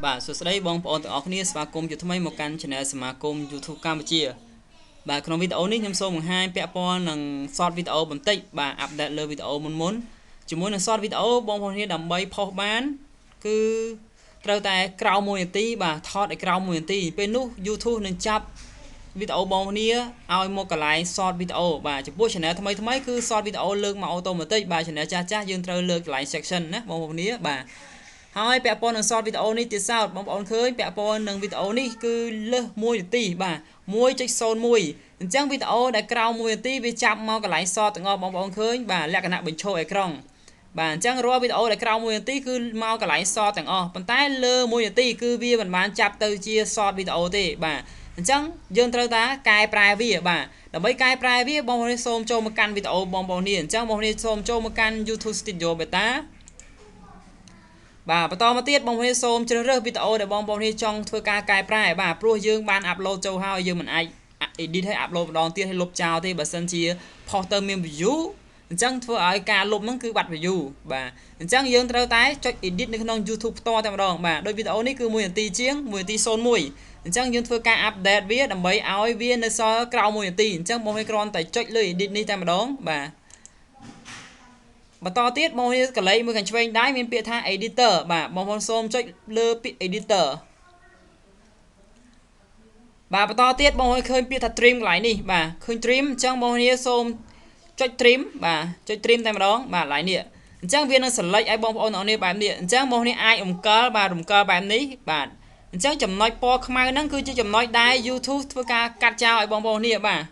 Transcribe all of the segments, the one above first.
បាទសួស្តីបងប្អូនទាំងអស់គ្នាស្វាគមន៍ជាថ្មីមកកាន់ Channel សមាគម YouTube កម្ពុជាបាទក្នុងវីដេអូនេះខ្ញុំសូមបង្ហាញពាក់ព័ន្ធនឹង short វីដេអូបន្តិចបាទអាប់ដេតលើវីដេអូមុនជាមួយនឹង short វីដេអូបងប្អូនគ្នាដើម្បីផុសបានគឺត្រូវតែក្រោម1នាទីបាទថតឲ្យក្រោម1នាទីពេលនោះ YouTube នឹងចាប់វីដេអូបងប្អូនគ្នាឲ្យមកកន្លែង short វីដេអូបាទចំពោះ Channel ថ្មីគឺ short វីដេអូលើកមកអូតូម៉ាទិកបាទ Channel ចាស់យើងត្រូវលើកកន្លែង section ណាបងប្អូនគ្នាបាទហើយពាក់ព័ន្ធនឹង short វីដេអូនេះទៀតសោតបងប្អូនឃើញពាក់ព័ន្ធនឹងវីដេអូនេះគឺលើស1នាទីបាទ 1.01 អញ្ចឹងវីដេអូដែលក្រោម1នាទីវាចាប់មកកន្លែង short ទាំងអស់បងប្អូនឃើញបាទលក្ខណៈបញ្ឈរអេក្រង់បាទអញ្ចឹងរាល់វីដេអូដែលក្រោម1នាទីគឺមកកន្លែង short ទាំងអស់ប៉ុន្តែលើ1នាទីគឺវាមិនបានចាប់ទៅជា short វីដេអូទេបាទអញ្ចឹងយើងត្រូវតាកែប្រែវាបាទដើម្បីកែប្រែវាបងប្អូនសូមចូលមកកាន់វីដេអូបងប្អូននេះអញ្ចឹងបងប្អូនសូមចូលមកកាន់ YouTube Studio Beta បាទបន្តមកទៀតបងប្អូនសូមជ្រើសរើសវីដេអូដែលបងប្អូនចង់ធ្វើការកែប្រែបាទព្រោះយើងបានអាប់ឡូតចូលហើយយើងមិនអាច edit ឲ្យអាប់ឡូតម្ដងទៀតឲ្យលុបចោលទេបើសិនជាផុសទៅមាន view អញ្ចឹងធ្វើឲ្យការលុបហ្នឹងគឺបាត់ view បាទអញ្ចឹងយើងត្រូវតែចុច edit នៅក្នុង YouTube ផ្ទាល់តែម្ដងបាទដោយវីដេអូនេះគឺ1នាទីជាង1នាទី01អញ្ចឹងយើងធ្វើការ update វាដើម្បីឲ្យវានៅសល់ក្រោម1នាទីអញ្ចឹងបងប្អូនគ្រាន់តែចុចលើ edit នេះតែម្ដងបាទបន្តទៀតបងប្អូនកលេចមើលខាងឆ្វេងដៃមានពាក្យថា editor បាទបងប្អូនសូមចុចលើពាក្យ editor បាទបន្តទៀតបងប្អូនឃើញពាក្យថា trim កន្លែងនេះបាទឃើញ trim អញ្ចឹងបងប្អូនសូមចុច trim បាទចុច trim តែម្ដងបាទកន្លែងនេះអញ្ចឹងវានឹង select ឲ្យបងប្អូនអ្នកនេះបែបនេះអញ្ចឹងបងប្អូនអាចរំកិលបាទរំកិលបែបនេះបាទអញ្ចឹងចំណុចពណ៌ខ្មៅហ្នឹងគឺជាចំណុចដែល YouTube ធ្វើការកាត់ចោលឲ្យបងប្អូននេះបាទ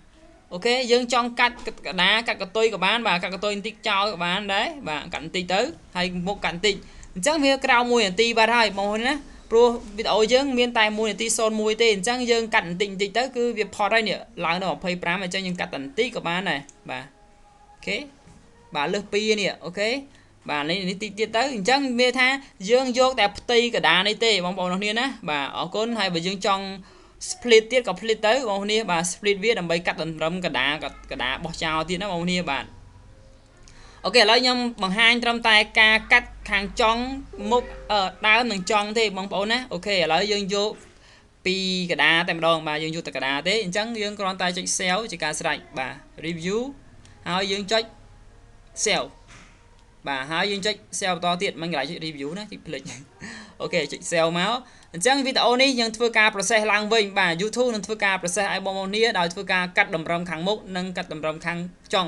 អូខេយើងចង់កាត់កដាកាត់កតុយក៏បានបាទកាត់កតុយបន្តិចចោលក៏បានដែរបាទកាត់បន្តិចទៅហើយមុខកាត់បន្តិចអញ្ចឹងវាក្រោម1នាទីបាទហើយបងប្អូនណាព្រោះវីដេអូយើងមានតែ1នាទី01ទេអញ្ចឹងយើងកាត់បន្តិចទៅគឺវាផុតហើយនេះឡើងដល់25អញ្ចឹងយើងកាត់បន្តិចក៏បានដែរបាទអូខេបាទលើស2នេះអូខេបាទនេះតិចទៀតទៅអញ្ចឹងមានថាយើងយកតែផ្ទៃកដានេះទេបងប្អូនគ្នាណាបាទអរគុណហើយបើយើងចង់split ទៀតក៏ split ទៅបងប្អូនបាទ split វាដើម្បីកាត់តម្រឹមកដាបោះចោលទៀតណាបងប្អូនបាទអូខេឥឡូវខ្ញុំបង្ហាញត្រឹមតែការកាត់ខាងចុងមុខដើមនិងចុងទេបងប្អូនណាអូខេឥឡូវយើងយកពីកដាតែម្ដងបាទយើងយកតែកដាទេអញ្ចឹងយើងគ្រាន់តែចុច save ជាការស្រេចបាទ review ហើយយើងចុច save បាទហើយយើងចុច save បន្តទៀតមិញកន្លែងចុច review ណាចុចភ្លេចអូខេចុច save មកអញ្ចឹងវីដេអូនេះយើងធ្វើការ process ឡើងវិញបាទ YouTube នឹងធ្វើការ process ឲ្យបងប្អូននេះដោយធ្វើការកាត់តម្រឹមខាងមុខនិងកាត់តម្រឹមខាងចុង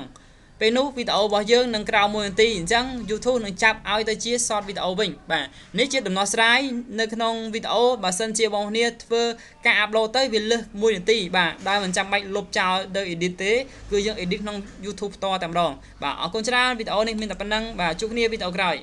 ពេលនោះវីដេអូរបស់យើងនឹងក្រោម1នាទីអញ្ចឹង YouTube នឹងចាប់ឲ្យទៅជា short វីដេអូវិញបាទនេះជាដំណោះស្រាយនៅក្នុងវីដេអូបើសិនជាបងប្អូនធ្វើការ upload ទៅវាលើស1នាទីបាទដោយមិនចាំបាច់លុបចោលដោយ edit ទេគឺយើង edit ក្នុង YouTube ផ្ទាល់តែម្ដងបាទអរគុណច្រើនវីដេអូនេះមានតែប៉ុណ្្នឹងបាទជួបគ្នាវីដេអូក្រោយ